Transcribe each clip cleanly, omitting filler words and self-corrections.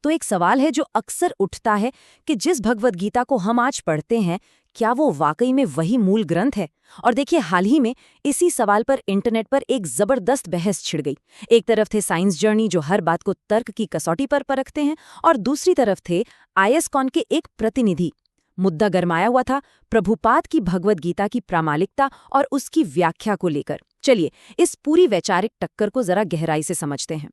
तो एक सवाल है जो अक्सर उठता है कि जिस भगवद गीता को हम आज पढ़ते हैं, क्या वो वाकई में वही मूल ग्रंथ है? और देखिए, हाल ही में इसी सवाल पर इंटरनेट पर एक जबरदस्त बहस छिड़ गई। एक तरफ थे साइंस जर्नी जो हर बात को तर्क की कसौटी पर परखते हैं, और दूसरी तरफ थे ISKCON के एक प्रतिनिधि। मुद्दा गरमाया हुआ था प्रभुपाद की भगवद गीता की प्रामाणिकता और उसकी व्याख्या को लेकर। चलिए इस पूरी वैचारिक टक्कर को जरा गहराई से समझते हैं।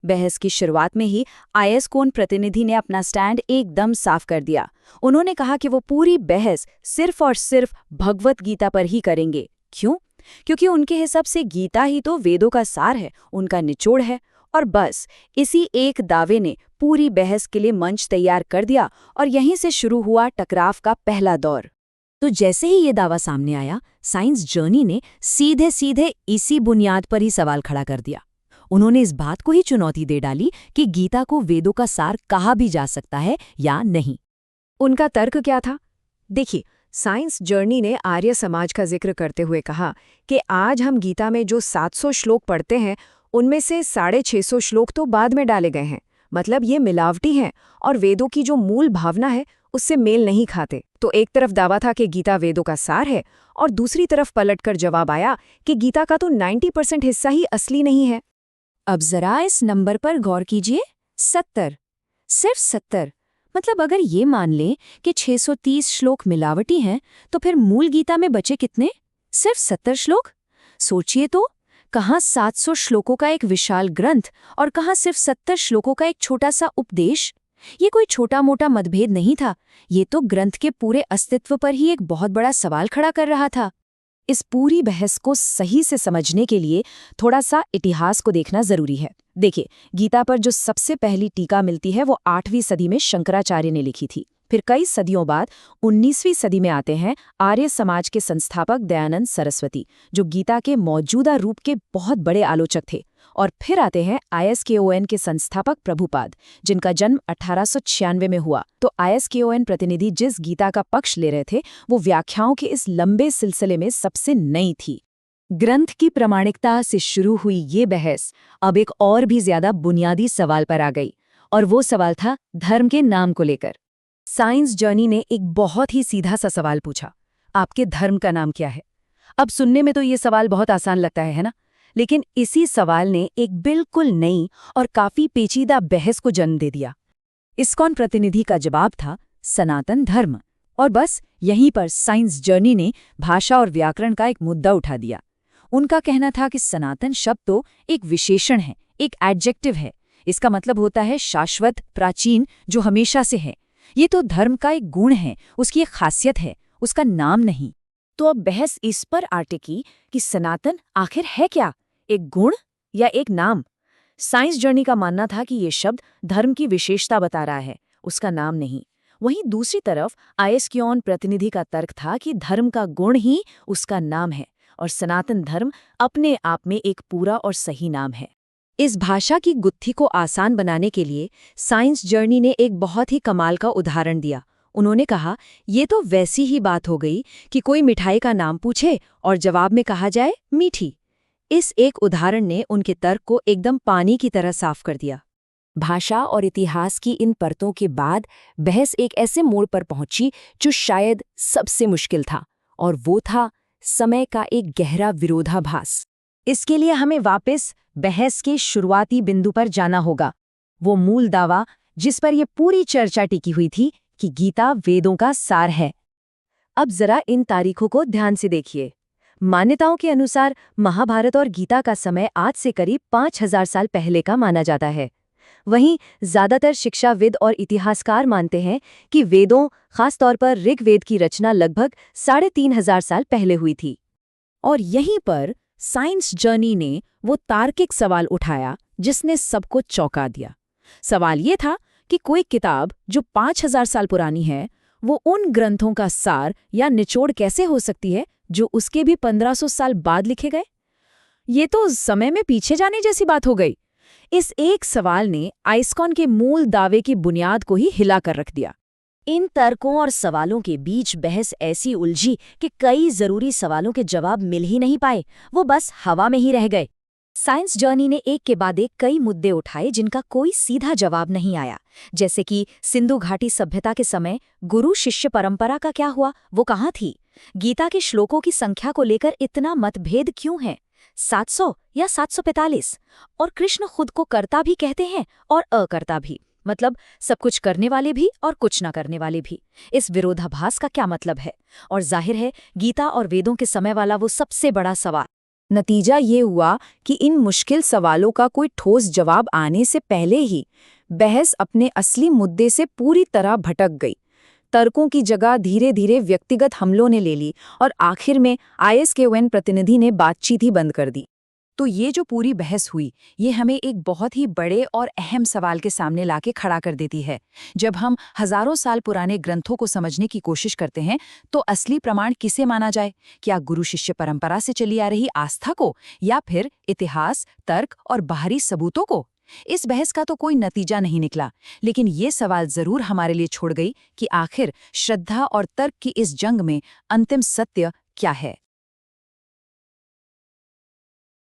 बहस की शुरुआत में ही ISKCON प्रतिनिधि ने अपना स्टैंड एकदम साफ कर दिया। उन्होंने कहा कि वो पूरी बहस सिर्फ और सिर्फ भगवद गीता पर ही करेंगे। क्यों? क्योंकि उनके हिसाब से गीता ही तो वेदों का सार है, उनका निचोड़ है। और बस इसी एक दावे ने पूरी बहस के लिए मंच तैयार कर दिया, और यहीं से शुरू हुआ टकराव का पहला दौर। तो जैसे ही ये दावा सामने आया, साइंस जर्नी ने सीधे सीधे इसी बुनियाद पर ही सवाल खड़ा कर दिया। उन्होंने इस बात को ही चुनौती दे डाली कि गीता को वेदों का सार कहा भी जा सकता है या नहीं। उनका तर्क क्या था? देखिए, साइंस जर्नी ने आर्य समाज का जिक्र करते हुए कहा कि आज हम गीता में जो 700 श्लोक पढ़ते हैं, उनमें से 650 श्लोक तो बाद में डाले गए हैं। मतलब ये मिलावटी हैं और वेदों की जो मूल भावना है उससे मेल नहीं खाते। तो एक तरफ दावा था कि गीता वेदों का सार है, और दूसरी तरफ पलटकर जवाब आया कि गीता का तो 90% हिस्सा ही असली नहीं है। अब जरा इस नंबर पर गौर कीजिए, 70, सिर्फ 70। मतलब अगर ये मान लें कि 630 श्लोक मिलावटी हैं, तो फिर मूल गीता में बचे कितने? सिर्फ 70 श्लोक। सोचिए तो, कहाँ 700 श्लोकों का एक विशाल ग्रंथ और कहाँ सिर्फ 70 श्लोकों का एक छोटा सा उपदेश। ये कोई छोटा मोटा मतभेद नहीं था, ये तो ग्रंथ के पूरे अस्तित्व पर ही एक बहुत बड़ा सवाल खड़ा कर रहा था। इस पूरी बहस को सही से समझने के लिए थोड़ा सा इतिहास को देखना जरूरी है। देखिए, गीता पर जो सबसे पहली टीका मिलती है वो 8वीं सदी में शंकराचार्य ने लिखी थी। फिर कई सदियों बाद 19वीं सदी में आते हैं आर्य समाज के संस्थापक दयानंद सरस्वती, जो गीता के मौजूदा रूप के बहुत बड़े आलोचक थे। और फिर आते हैं ISKCON के संस्थापक प्रभुपाद, जिनका जन्म 1896 में हुआ। तो ISKCON प्रतिनिधि जिस गीता का पक्ष ले रहे थे, वो व्याख्याओं के इस लंबे सिलसिले में सबसे नई थी। ग्रंथ की प्रामाणिकता से शुरू हुई ये बहस अब एक और भी ज्यादा बुनियादी सवाल पर आ गई, और वो सवाल था धर्म के नाम को लेकर। साइंस जर्नी ने एक बहुत ही सीधा सा सवाल पूछा, आपके धर्म का नाम क्या है? अब सुनने में तो ये सवाल बहुत आसान लगता है ना? लेकिन इसी सवाल ने एक बिल्कुल नई और काफी पेचीदा बहस को जन्म दे दिया। ISKCON प्रतिनिधि का जवाब था सनातन धर्म। और बस यहीं पर साइंस जर्नी ने भाषा और व्याकरण का एक मुद्दा उठा दिया। उनका कहना था कि सनातन शब्द तो एक विशेषण है, एक एडजेक्टिव है। इसका मतलब होता है शाश्वत, प्राचीन, जो हमेशा से है। ये तो धर्म का एक गुण है, उसकी एक खासियत है, उसका नाम नहीं। तो अब बहस इस पर आ टिकी कि सनातन आखिर है क्या, एक गुण या एक नाम? साइंस जर्नी का मानना था कि ये शब्द धर्म की विशेषता बता रहा है, उसका नाम नहीं। वहीं दूसरी तरफ ISKCON प्रतिनिधि का तर्क था कि धर्म का गुण ही उसका नाम है, और सनातन धर्म अपने आप में एक पूरा और सही नाम है। इस भाषा की गुत्थी को आसान बनाने के लिए साइंस जर्नी ने एक बहुत ही कमाल का उदाहरण दिया। उन्होंने कहा, ये तो वैसी ही बात हो गई कि कोई मिठाई का नाम पूछे और जवाब में कहा जाए मीठी। इस एक उदाहरण ने उनके तर्क को एकदम पानी की तरह साफ कर दिया। भाषा और इतिहास की इन परतों के बाद बहस एक ऐसे मोड़ पर पहुंची जो शायद सबसे मुश्किल था, और वो था समय का एक गहरा विरोधाभास। इसके लिए हमें वापस बहस के शुरुआती बिंदु पर जाना होगा, वो मूल दावा जिस पर यह पूरी चर्चा टिकी हुई थी कि गीता वेदों का सार है। अब जरा इन तारीखों को ध्यान से देखिए। मान्यताओं के अनुसार महाभारत और गीता का समय आज से करीब 5000 साल पहले का माना जाता है। वहीं ज्यादातर शिक्षाविद और इतिहासकार मानते हैं कि वेदों, खासतौर पर ऋग्वेद की रचना लगभग 3500 साल पहले हुई थी। और यहीं पर साइंस जर्नी ने वो तार्किक सवाल उठाया जिसने सबको चौंका दिया। सवाल ये था कि कोई किताब जो 5000 साल पुरानी है, वो उन ग्रंथों का सार या निचोड़ कैसे हो सकती है जो उसके भी 1500 साल बाद लिखे गए? ये तो समय में पीछे जाने जैसी बात हो गई। इस एक सवाल ने ISKCON के मूल दावे की बुनियाद को ही हिला कर रख दिया। इन तर्कों और सवालों के बीच बहस ऐसी उलझी कि कई जरूरी सवालों के जवाब मिल ही नहीं पाए, वो बस हवा में ही रह गए। साइंस जर्नी ने एक के बाद एक कई मुद्दे उठाए जिनका कोई सीधा जवाब नहीं आया। जैसे कि सिंधु घाटी सभ्यता के समय गुरु शिष्य परंपरा का क्या हुआ, वो कहाँ थी? गीता के श्लोकों की संख्या को लेकर इतना मतभेद क्यों है, 700 या 745? और कृष्ण खुद को कर्ता भी कहते हैं और अकर्ता भी, मतलब सब कुछ करने वाले भी और कुछ न करने वाले भी। इस विरोधाभास का क्या मतलब है? और जाहिर है गीता और वेदों के समय वाला वो सबसे बड़ा सवाल। नतीजा ये हुआ कि इन मुश्किल सवालों का कोई ठोस जवाब आने से पहले ही बहस अपने असली मुद्दे से पूरी तरह भटक गई। तर्कों की जगह धीरे धीरे व्यक्तिगत हमलों ने ले ली और आखिर में ISKON प्रतिनिधि ने बातचीत ही बंद कर दी। तो ये जो पूरी बहस हुई, ये हमें एक बहुत ही बड़े और अहम सवाल के सामने लाके खड़ा कर देती है। जब हम हजारों साल पुराने ग्रंथों को समझने की कोशिश करते हैं, तो असली प्रमाण किसे माना जाए? क्या गुरु शिष्य परंपरा से चली आ रही आस्था को, या फिर इतिहास, तर्क और बाहरी सबूतों को? इस बहस का तो कोई नतीजा नहीं निकला, लेकिन ये सवाल जरूर हमारे लिए छोड़ गई कि आखिर श्रद्धा और तर्क की इस जंग में अंतिम सत्य क्या है।